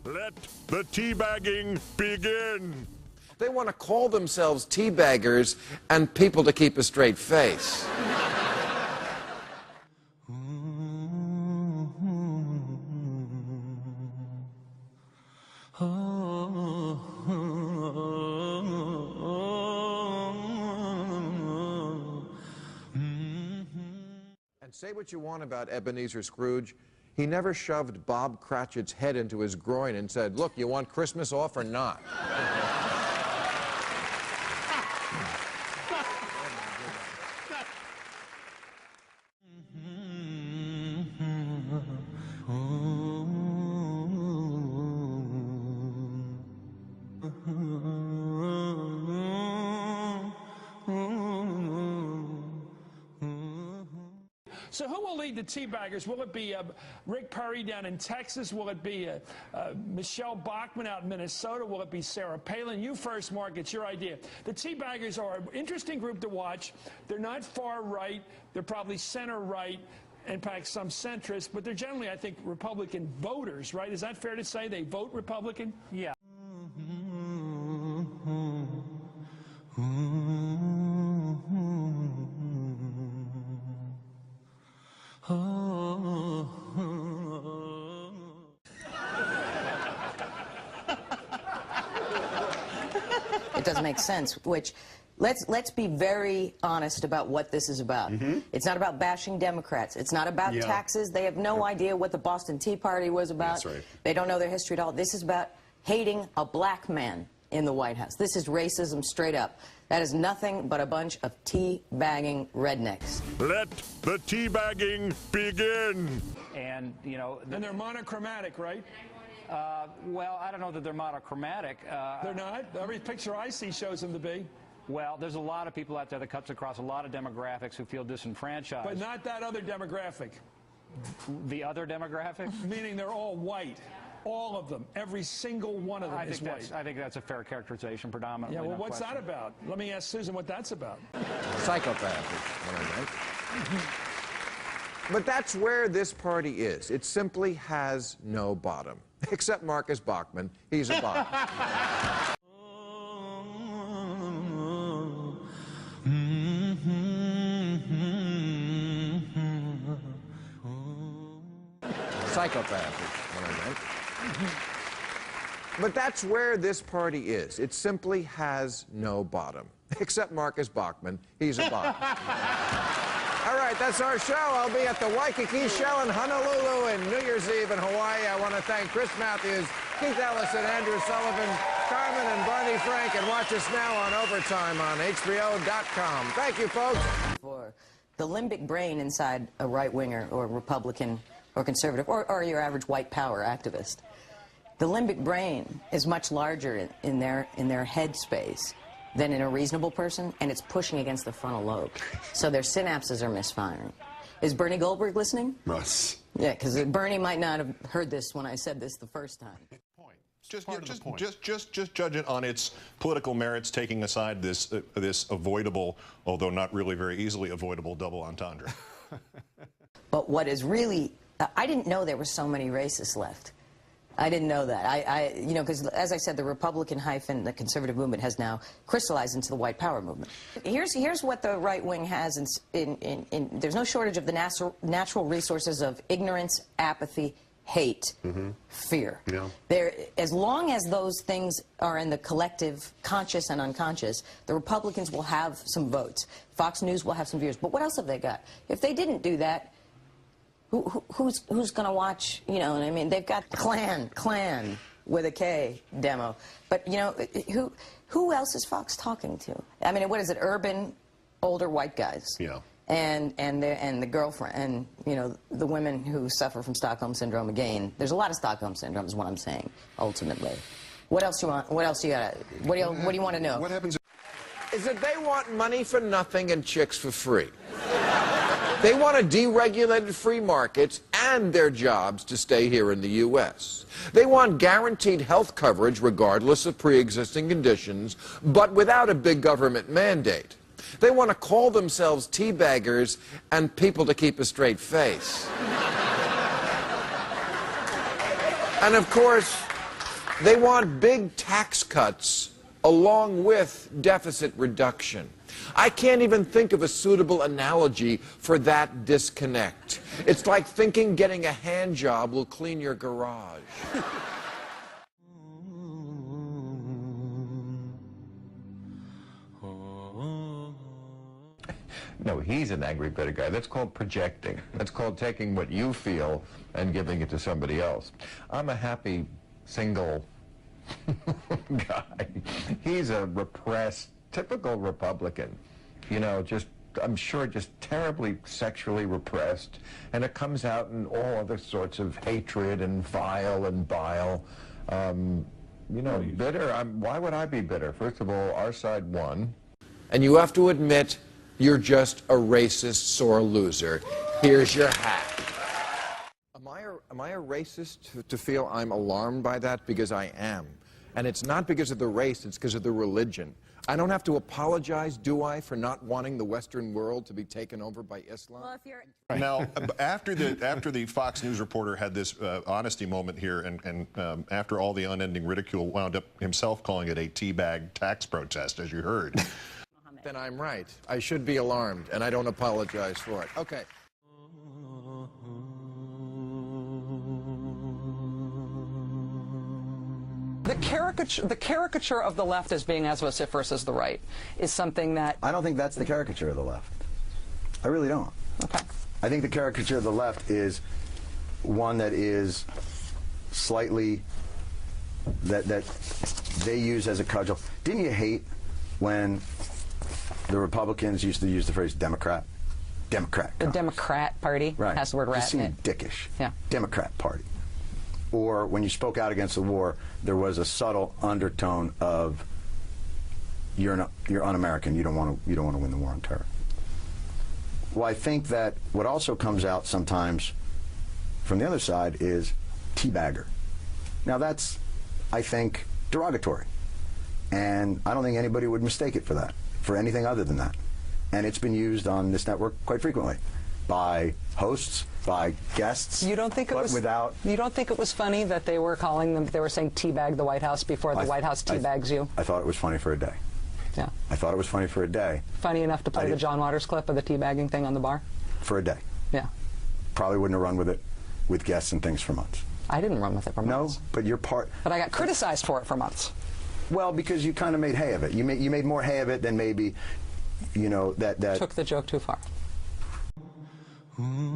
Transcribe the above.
Let the teabagging begin. They want to call themselves teabaggers and people to keep a straight face. And say what you want about Ebenezer Scrooge, he never shoved Bob Cratchit's head into his groin and said, "Look, you want Christmas off or not?" So who will lead the teabaggers? Will it be Rick Perry down in Texas? Will it be Michelle Bachmann out in Minnesota? Will it be Sarah Palin? You first, Mark. It's your idea. The teabaggers are an interesting group to watch. They're not far right. They're probably center right. In fact, some centrist, but they're generally, I think, Republican voters, right? Is that fair to say? They vote Republican? Yeah. It doesn't make sense, which let's be very honest about what this is about. It's not about bashing Democrats. It's not about taxes. They have no idea what the Boston Tea Party was about. That's right. They don't know their history at all. This is about hating a black man in the White House. This is racism straight up. That is nothing but a bunch of tea-bagging rednecks. Let the teabagging begin. And, you know... And they're monochromatic, right? Well, I don't know that they're monochromatic. They're not? Every picture I see shows them to be. Well, there's a lot of people out there that cuts across a lot of demographics who feel disenfranchised. But not that other demographic. The other demographic? Meaning they're all white. All of them. Every single one of them is white. I think that's a fair characterization, predominantly. Yeah, well, no what's question. that about? Let me ask Susan what that's about. Psychopath is what I meant. But that's where this party is. It simply has no bottom. Except Marcus Bachmann. He's a bottom. Psychopath is what I meant. But that's where this party is. It simply has no bottom. Except Marcus Bachmann. He's a bottom. All right, that's our show. I'll be at the Waikiki show in Honolulu and New Year's Eve in Hawaii. I want to thank Chris Matthews, Keith Ellison, Andrew Sullivan, Carmen and Barney Frank, and watch us now on Overtime on HBO.com. Thank you, folks. For the limbic brain inside a right-winger or Republican or conservative or your average white power activist, the limbic brain is much larger in their head space than in a reasonable person, and it's pushing against the frontal lobe. So their synapses are misfiring. Is Bernie Goldberg listening? Yes. Yeah, because Bernie might not have heard this when I said this the first time. Just judge it on its political merits, taking aside this avoidable, although not really very easily avoidable, double entendre. But what is really, I didn't know there were so many racists left. I didn't know that. You know, because as I said, the Republican hyphen, the conservative movement has now crystallized into the white power movement. Here's what the right wing has there's no shortage of the natural resources of ignorance, apathy, hate, fear. Yeah. As long as those things are in the collective conscious and unconscious, the Republicans will have some votes. Fox News will have some viewers. But what else have they got? If they didn't do that, who's going to watch, you know what I mean? They've got Klan with a K demo. But, you know, who else is Fox talking to? I mean, what is it, urban, older white guys? Yeah. And the girlfriend, and, you know, the women who suffer from Stockholm Syndrome again. There's a lot of Stockholm Syndrome is what I'm saying, ultimately. What else you want? What else you got? What do you want to know? What happens is that they want money for nothing and chicks for free. They want a deregulated free markets and their jobs to stay here in the U.S. They want guaranteed health coverage regardless of pre-existing conditions, but without a big government mandate. They want to call themselves teabaggers and people to keep a straight face. And of course, They want big tax cuts along with deficit reduction. I can't even think of a suitable analogy for that disconnect. It's like thinking getting a hand job will clean your garage. No, he's an angry, bitter guy. That's called projecting. That's called taking what you feel and giving it to somebody else. I'm a happy, single guy. He's a repressed, typical Republican. You know, just, I'm sure, just terribly sexually repressed. And it comes out in all other sorts of hatred and vile and bile. You know, bitter. Why would I be bitter? First of all, our side won. And you have to admit, you're just a racist, sore loser. Here's your hat. Am I a racist to feel I'm alarmed by that? Because I am. And it's not because of the race, it's because of the religion. I don't have to apologize, do I, for not wanting the Western world to be taken over by Islam? Well, if you're... Now, after the Fox News reporter had this honesty moment here, and after all the unending ridicule, wound up himself calling it a teabag tax protest, as you heard. Then I'm right. I should be alarmed, and I don't apologize for it. Okay. The caricature of the left as being as vociferous as the right is something that... I don't think that's the caricature of the left. I really don't. Okay. I think the caricature of the left is one that is slightly, that they use as a cudgel. Didn't you hate when the Republicans used to use the phrase Democrat? Democrat. The Democrat Party right. has the word rat in it. Dickish. Yeah. Democrat Party. Or when you spoke out against the war, there was a subtle undertone of you're un-American. You don't want to win the war on terror. Well, I think that what also comes out sometimes from the other side is teabagger. Now that's, I think, derogatory, and I don't think anybody would mistake it for that, for anything other than that. And it's been used on this network quite frequently by hosts, by guests. You don't think it was without? You don't think it was funny that they were calling them? They were saying teabag the White House before the White House teabags you. I thought it was funny for a day. Yeah. I thought it was funny for a day. Funny enough to play the John Waters clip of the teabagging thing on the bar? For a day. Yeah. Probably wouldn't have run with it with guests and things for months. I didn't run with it for months. No, but you're part. But I got criticized for it for months. Well, because you kind of made hay of it. You made more hay of it than maybe, you know, that took the joke too far. Oh